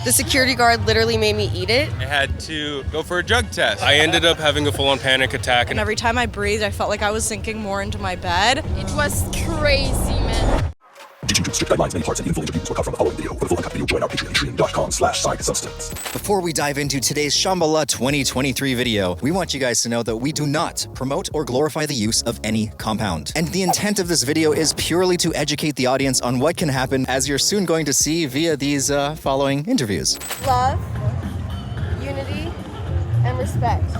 The security guard literally made me eat it. I had to go for a drug test. I ended up having a full-on panic attack. And every time I breathed, I felt like I was sinking more into my bed. It was crazy, man. Due to strict guidelines, many parts and info interviews were cut from the following video. For the full uncut video, join our Patreon at patreon.com/SideSubstance. Before we dive into today's Shambhala 2023 video, we want you guys to know that we do not promote or glorify the use of any compound. And the intent of this video is purely to educate the audience on what can happen, as you're soon going to see via these following interviews. Love, unity, and respect.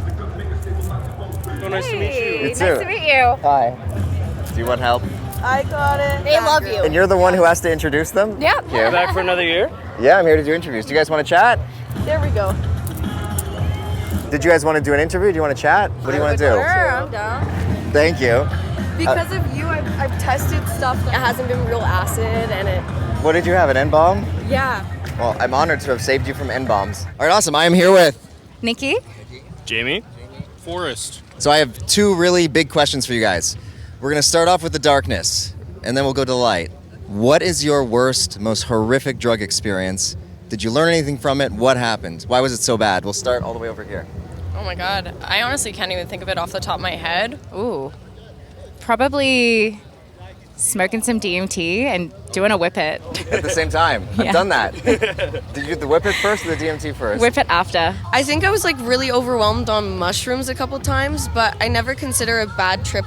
So nice to meet you. Nice to meet you. Hi. Do you want help? I got it. They love you. And you're the one who has to introduce them? Yeah. Yeah. Back for another year? Yeah, I'm here to do interviews. Do you guys want to chat? There we go. Did you guys want to do an interview? Do you want to chat? What do you want to do? Sure, I'm down. Thank you. Because of you, I've tested stuff that hasn't been real acid, and it. What did you have, an N-bomb? Yeah. Well, I'm honored to have saved you from N-bombs. All right, awesome. I am here with... Nikki? Jamie? Forrest. So I have two really big questions for you guys. We're going to start off with the darkness, and then we'll go to the light. What is your worst, most horrific drug experience? Did you learn anything from it? What happened? Why was it so bad? We'll start all the way over here. Oh my god, I honestly can't even think of it off the top of my head. Ooh. Probably smoking some DMT and doing a whip it. At the same time. I've Yeah. done that. Did you do the whip it first or the DMT first? Whip it after. I think I was like really overwhelmed on mushrooms a couple times, but I never consider a bad trip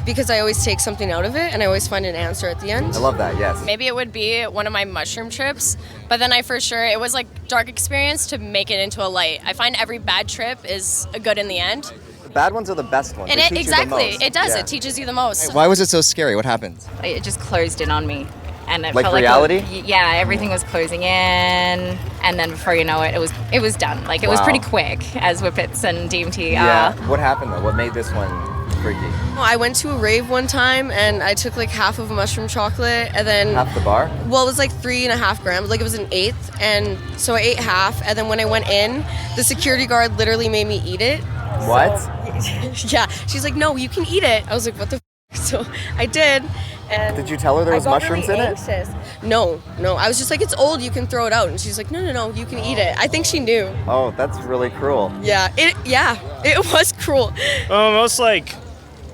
because I always take something out of it and I always find an answer at the end. I love that, yes. Maybe it would be one of my mushroom trips, but then it was like dark experience to make it into a light. I find every bad trip is a good in the end. The bad ones are the best ones. And They it teach you the exactly, most. it does. Yeah. It teaches you the most. Why was it so scary? What happened? It just closed in on me. And it Like felt reality? Yeah, everything was closing in, and then before you know it, it was done. Like it was Wow. pretty quick, as whippets and DMT. Yeah. What happened though? What made this one freaky? Well, I went to a rave one time and I took like half of a mushroom chocolate and then Half the bar? well, it was like 3.5 grams, like it was an eighth, and so I ate half, and then when I went in, the security guard literally made me eat it. What? Yeah, she's like, no, you can eat it. I was like, what the f-? So I did, and Did you tell her there was I got mushrooms really in anxious. No, I was just like, it's old, you can throw it out, and she's like, no, you can eat it. I think she knew. Oh, that's really cruel. Yeah, it was cruel. Most like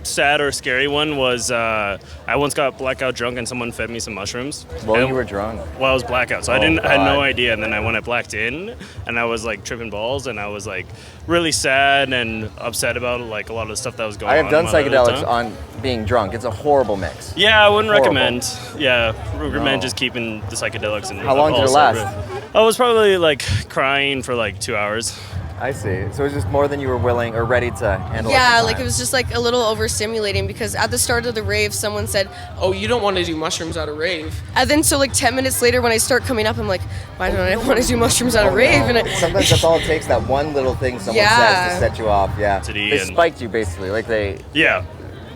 sad or scary one was I once got blackout drunk and someone fed me some mushrooms. Well, And- you were drunk. Well, I was blackout, so Oh, I had no God. idea. And then when I blacked in, and I was like tripping balls, and I was like really sad and upset about like a lot of the stuff that was going on. I have done in my life at the psychedelics time. on being drunk. It's a horrible mix. Yeah, I wouldn't Horrible. recommend. Yeah, recommend No. just keeping the psychedelics. And How long did it also- last? I was probably like crying for like 2 hours. I see. So it was just more than you were willing or ready to handle. Yeah, at the like time. it was just like a little overstimulating because at the start of the rave, someone said, "Oh, you don't want to do mushrooms at a rave." And then so like 10 minutes later, when I start coming up, I'm like, "Why don't I want to do mushrooms at a rave?" And Sometimes that's all it takes. That one little thing someone Yeah. says to set you off. Yeah. City They and- spiked you basically. Like they. Yeah.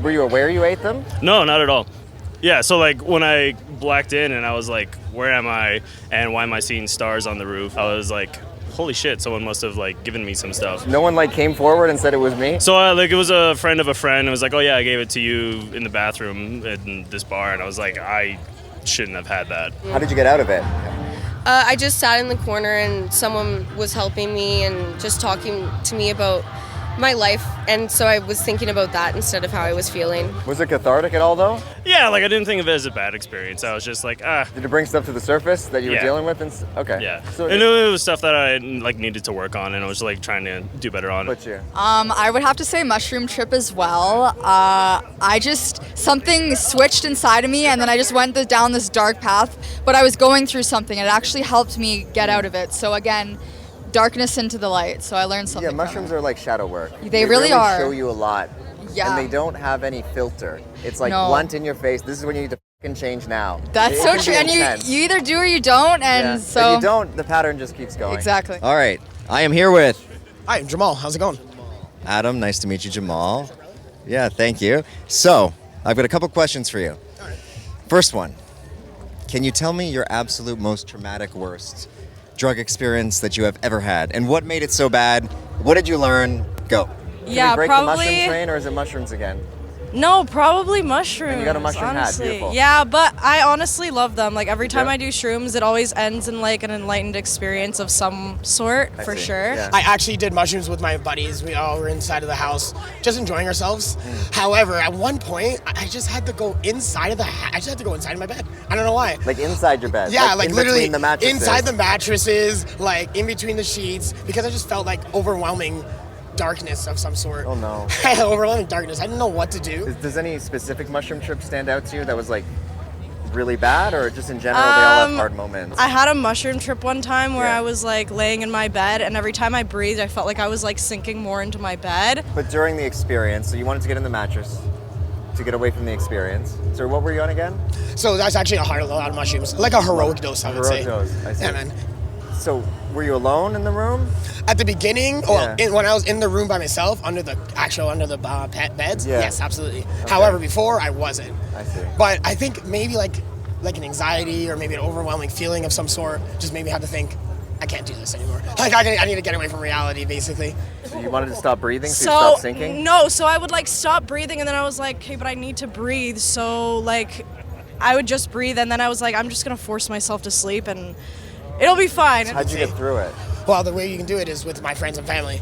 Were you aware you ate them? No, not at all. Yeah, so like when I blacked in and I was like, where am I and why am I seeing stars on the roof? I was like, holy shit, someone must have like given me some stuff. No one like came forward and said it was me. So like it was a friend of a friend. It was like, oh yeah, I gave it to you in the bathroom in this bar, and I was like, I shouldn't have had that. How did you get out of it? I just sat in the corner and someone was helping me and just talking to me about my life, and so I was thinking about that instead of how I was feeling. Was it cathartic at all though? Yeah, like I didn't think of it as a bad experience. I was just like, Did it bring stuff to the surface that you were Yeah. dealing with? Okay. yeah. So And it was stuff that I like needed to work on, and I was like trying to do better on. What's you? I would have to say mushroom trip as well. Something switched inside of me, and then I just went down this dark path, but I was going through something, and it actually helped me get out of it. So again, darkness into the light, so I learned something. Yeah, mushrooms are like shadow work. They really are. show you a lot. Yeah. And they don't have any filter. It's like No. blunt in your face. This is when you need to fucking change now. That's It so can true, be and intense. you either do or you don't, and Yeah. so If you don't, the pattern just keeps going. exactly. All right. I am here with Hi, Jamal. How's it going? Adam. Nice to meet you, Jamal. Yeah, thank you. So, I've got a couple questions for you. First one. Can you tell me your absolute most traumatic worst drug experience that you have ever had? And what made it so bad? What did you learn? Go. Did Yeah, we break probably- the mushroom train, or is it mushrooms again? No, probably mushrooms. And you got a mushroom hat, honestly. beautiful. Yeah, but I honestly love them. Like every time Yeah. I do shrooms, it always ends in like an enlightened experience of some sort, I for see. sure. Yeah. I actually did mushrooms with my buddies. We all were inside of the house, just enjoying ourselves. However, at one point, I just had to go inside of I just had to go inside of my bed. I don't know why. Like inside your bed. Yeah, like in literally between the mattresses. inside the mattresses, like in between the sheets, because I just felt like overwhelming darkness of some sort. Oh no. Overwhelming darkness. I didn't know what to do. Does any specific mushroom trip stand out to you that was like really bad, or just in general they all have hard moments? I had a mushroom trip one time where Yeah. I was like laying in my bed, and every time I breathed, I felt like I was like sinking more into my bed. But during the experience, so you wanted to get in the mattress to get away from the experience. So what were you on again? So that's actually a lot of mushrooms, like a heroic dose, I would say. Heroic dose, I see. Yeah, man. So were you alone in the room? At the beginning, Yeah. when I was in the room by myself, under the pet beds, Yeah. yes, absolutely. However, before I wasn't. I see. But I think maybe like an anxiety or maybe an overwhelming feeling of some sort just made me have to think, I can't do this anymore. Like I need to get away from reality, basically. So you wanted to stop breathing, so you stopped sinking? No, so I would like stop breathing, and then I was like, okay, but I need to breathe. So like, I would just breathe, and then I was like, I'm just gonna force myself to sleep, and it'll be fine. How'd you get through it? Well, the way you can do it is with my friends and family.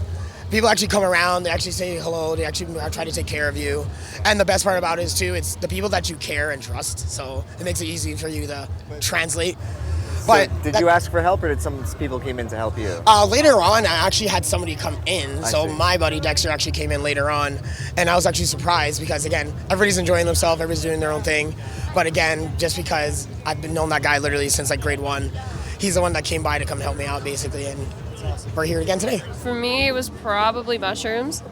People actually come around, they actually say hello, they actually try to take care of you. And the best part about it is too, it's the people that you care and trust, so it makes it easy for you to translate. But So did you ask for help, or did some people came in to help you? Later on, I actually had somebody come in. I So see. my buddy Dexter actually came in later on, and I was actually surprised because again, everybody's enjoying themselves, everybody's doing their own thing. But again, just because I've been known that guy literally since like grade 1, he's the one that came by to come help me out basically, and we're here again today. For me, it was probably mushrooms.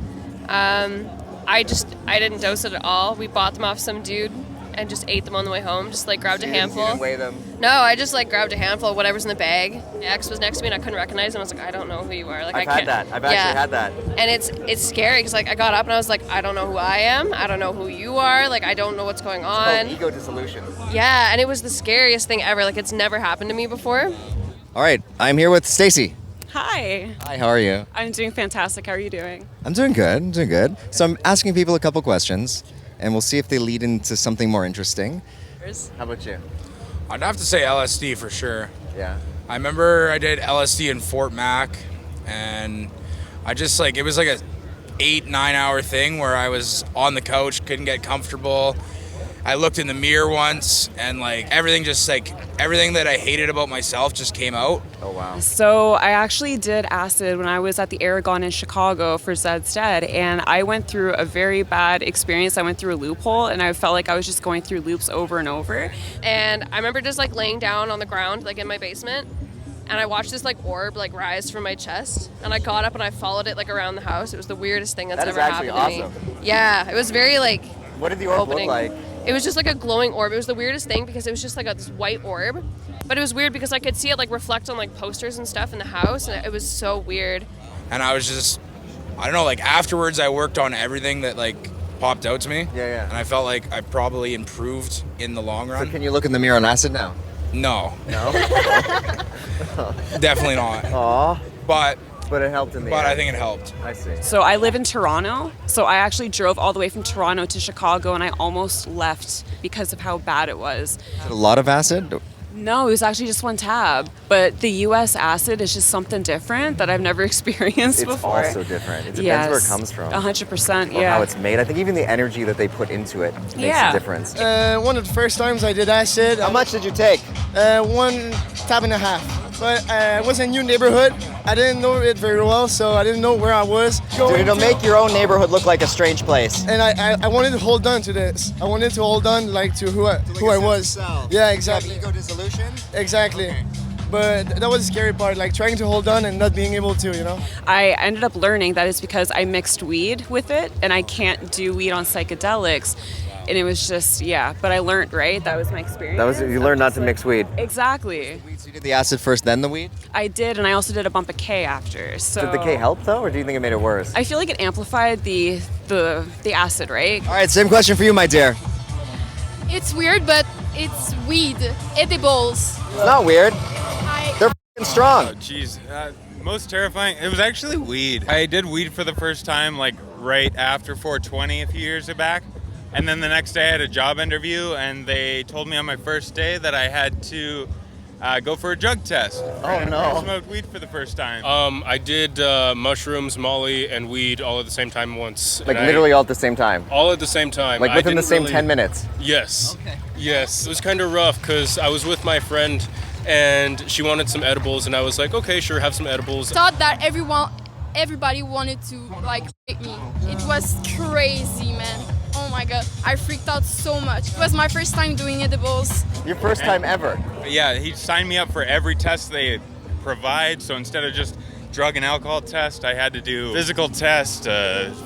I didn't dose it at all. We bought them off some dude and just ate them on the way home. Just like grabbed a handful. You didn't weigh them? No, I just like grabbed a handful of whatever's in the bag. My ex was next to me and I couldn't recognize him. I was like, I don't know who you are. Like I've I had can't. that. I've actually had that. And it's scary because like I got up and I was like, I don't know who I am. I don't know who you are. Like I don't know what's going It's called on. ego dissolution. Yeah, and it was the scariest thing ever. Like it's never happened to me before. All right, I'm here with Stacy. Hi. Hi, how are you? I'm doing fantastic. How are you doing? I'm doing good. So I'm asking people a couple questions, and we'll see if they lead into something more interesting. How about you? I'd have to say LSD for sure. Yeah. I remember I did LSD in Fort Mac, and I just like, it was like a 8-9 hour thing where I was on the couch, couldn't get comfortable. I looked in the mirror once, and like everything that I hated about myself just came out. Oh wow. So I actually did acid when I was at the Aragon in Chicago for Zed's Dead, and I went through a very bad experience. I went through a loophole, and I felt like I was just going through loops over and over. And I remember just like laying down on the ground, like in my basement, and I watched this like orb like rise from my chest, and I got up and I followed it like around the house. It was the weirdest thing that's That is ever actually happened to me. awesome. Yeah, it was very like. What did the orb opening. look like? It was just like a glowing orb. It was the weirdest thing because it was just like this white orb, but it was weird because I could see it like reflect on like posters and stuff in the house, and it was so weird. And I was just, I don't know, like afterwards I worked on everything that like popped out to me. Yeah. And I felt like I probably improved in the long run. So can you look in the mirror on acid now? No. No? Definitely not. Aw. But it helped in the But end. I think it helped. I see. So I live in Toronto, so I actually drove all the way from Toronto to Chicago, and I almost left because of how bad it was. A lot of acid? No, it was actually just one tab, but the U.S. acid is just something different that I've never experienced It's before. also different. It depends where it comes from. 100%, Or yeah. how it's made. I think even the energy that they put into it makes Yeah. a difference. One of the first times I did acid. How much did you take? 1.5 tabs. But I was in a new neighborhood. I didn't know it very well, so I didn't know where I was. Dude, it'll make your own neighborhood look like a strange place. And I wanted to hold on to this. I wanted to hold on like to who I was. Yeah, exactly. Ego dissolution? Exactly. But that was the scary part, like trying to hold on and not being able to, you know? I ended up learning that it's because I mixed weed with it, and I can't do weed on psychedelics. And it was just, yeah, but I learned, right? That was my experience. That was you learned not to mix weed. Exactly. So you did the acid first, then the weed? I did, and I also did a bump of K after. So Did the K help though, or do you think it made it worse? I feel like it amplified the acid, right? All right, same question for you, my dear. It's weird, but it's weed. Edibles. It's not weird. They're f***ing strong. Oh, jeez. Most terrifying, it was actually weed. I did weed for the first time like right after 420 a few years back. And then the next day I had a job interview, and they told me on my first day that I had to go for a drug test. Oh, no. I smoked weed for the first time. I did mushrooms, Molly, and weed all at the same time once. Like And literally all at the same time? All at the same time. Like I within the didn't same really- 10 minutes? Yes. Okay. Yes. It was kind of rough because I was with my friend and she wanted some edibles, and I was like, okay, sure, have some edibles. Thought that everybody wanted to like hate me. It was crazy, man. Oh my god, I freaked out so much. It was my first time doing edibles. Your first time ever? Yeah, he signed me up for every test they provide. So instead of just drug and alcohol test, I had to do physical test,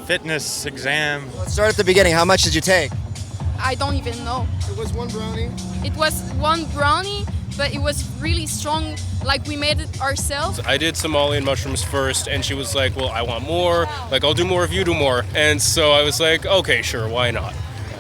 fitness exam. Let's start at the beginning. How much did you take? I don't even know. It was 1 brownie. It was 1 brownie, but it was really strong. Like we made it ourselves. I did some Molly and mushrooms first, and she was like, well, I want more. Like, I'll do more if you do more. And so I was like, okay, sure, why not?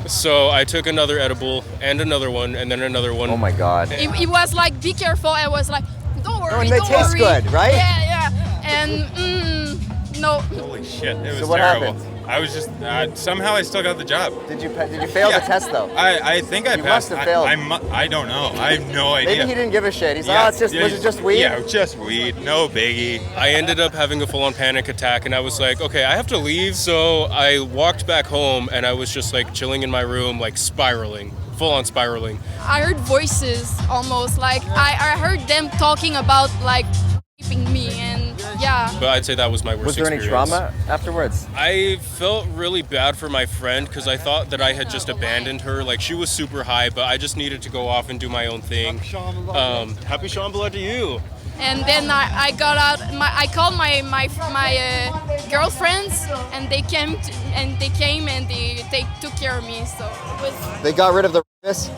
So I took another edible and another one and then another one. Oh my God. It was like, be careful. I was like, don't worry, Oh, and they don't taste worry. good, right? Yeah, yeah. And no. Holy shit, it was So what terrible. happened? I was just, somehow I still got the job. Did you fail the test though? I think I You passed. must have failed. I don't know. I have no idea. Maybe he didn't give a shit. He's like, oh, was it just weed? Yeah, just weed. No biggie. I ended up having a full-on panic attack, and I was like, okay, I have to leave. So I walked back home, and I was just like chilling in my room, like spiraling, full-on spiraling. I heard voices almost. Like I heard them talking about like raping me, and yeah. But I'd say that was my worst Was there any experience. trauma afterwards? I felt really bad for my friend because I thought that I had just abandoned her. Like, she was super high, but I just needed to go off and do my own thing. Happy Shambhala to you. And then I got out. I called my girlfriends, and they came and they took care of me. So it was. They got rid of the this.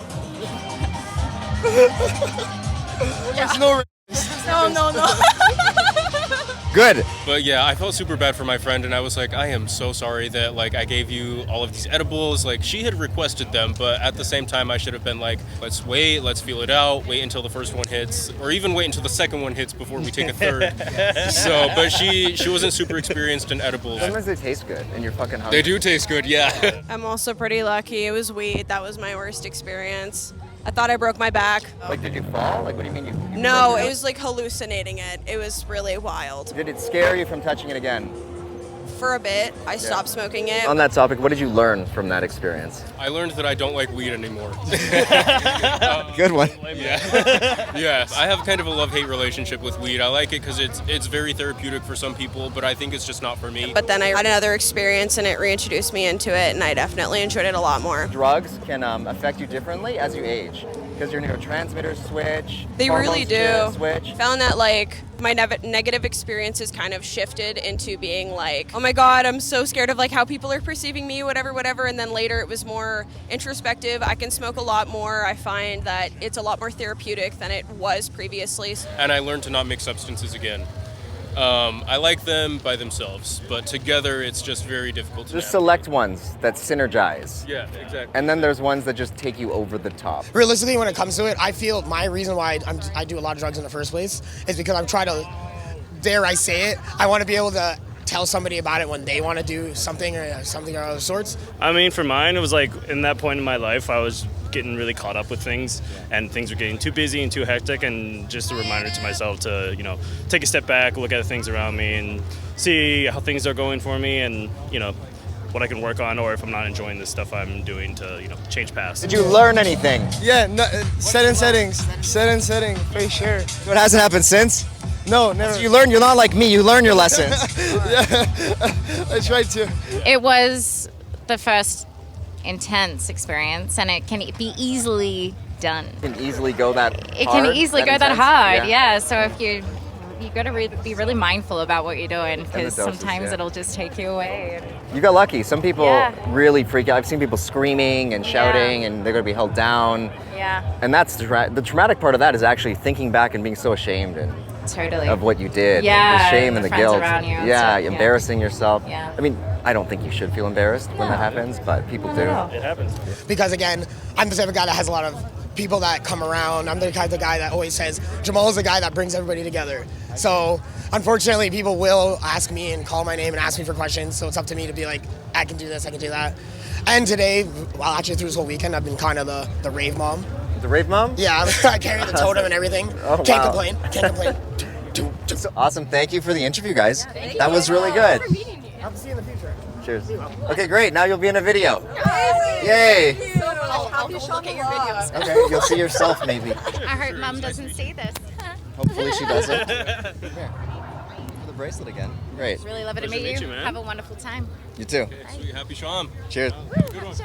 Yeah. No. No. Good. But yeah, I felt super bad for my friend, and I was like, I am so sorry that like I gave you all of these edibles. Like, she had requested them, but at the same time I should have been like, let's wait, let's feel it out, wait until the first one hits, or even wait until the second one hits before we take a third. So, but she wasn't super experienced in edibles. Sometimes they taste good and you're fucking hungry. They do taste good, yeah. I'm also pretty lucky. It was weed. That was my worst experience. I thought I broke my back. Like, did you fall? Like, what do you mean you No, broke it your was like hallucinating it. It was really wild. nose? Did it scare you from touching it again? For a bit, I stopped smoking it. On that topic, what did you learn from that experience? I learned that I don't like weed anymore. Good one. Yeah. Yeah. I have kind of a love-hate relationship with weed. I like it because it's very therapeutic for some people, but I think it's just not for me. But then I had another experience and it reintroduced me into it, and I definitely enjoyed it a lot more. Drugs can affect you differently as you age because your neurotransmitters switch. They really hormones do. Switch. Found that like my negative experiences kind of shifted into being like, oh my god, I'm so scared of like how people are perceiving me, whatever. And then later it was more introspective. I can smoke a lot more. I find that it's a lot more therapeutic than it was previously. And I learned to not mix substances again. I like them by themselves, but together it's just very difficult to There's navigate. select ones that synergize. Yeah, exactly. And then there's ones that just take you over the top. Realistically, when it comes to it, I feel my reason why I do a lot of drugs in the first place is because I'm trying to, dare I say it, I want to be able to tell somebody about it when they want to do something or something of other sorts. I mean, for mine, it was like in that point in my life, I was getting really caught up with things, and things were getting too busy and too hectic, and just a reminder to myself to, take a step back, look at the things around me, and see how things are going for me, and, what I can work on, or if I'm not enjoying the stuff I'm doing to, change paths. Did you learn anything? Yeah, no, settings, for sure. So it hasn't happened since? No, never. So you learn, you're not like me, you learn your lessons. Yeah, I tried to. It was the first intense experience, and it can be easily done. It can easily go that It hard, can easily go that intense? hard, yeah. So if you got to be really mindful about what you're doing, because doses, sometimes yeah. it'll just take you away. You got lucky. Some people Yeah. really freak out. I've seen people screaming and shouting, and they're going to be held down. Yeah, And that's the traumatic part of that is actually thinking back and being so ashamed totally. of what you did. Yeah, The shame the and the friends guilt. around you and Yeah, stuff, yeah. embarrassing yourself. Yeah. I mean, I don't think you should feel embarrassed when that happens, but people do. It happens. Because again, I'm the type of guy that has a lot of people that come around. I'm the kind of guy that always says Jamal is the guy that brings everybody together. So unfortunately, people will ask me and call my name and ask me for questions. So it's up to me to be like, I can do this, I can do that. And today, well, actually through this whole weekend, I've been kind of the rave mom. The rave mom? Yeah, I carry the totem and everything. Oh, Can't wow. complain. Can't complain. Awesome. Thank you for the interview, guys. That was really good. I'll see you in the future. Cheers. Okay, great. Now you'll be in a video. Yay! I'll look at your videos. Okay, you'll see yourself maybe. I hope Mum doesn't see this. Hopefully she doesn't. Here, for the bracelet again. Great. Really love it to meet you. man. Have a wonderful time. You too. Sweet. Happy Sham. Cheers. Good one.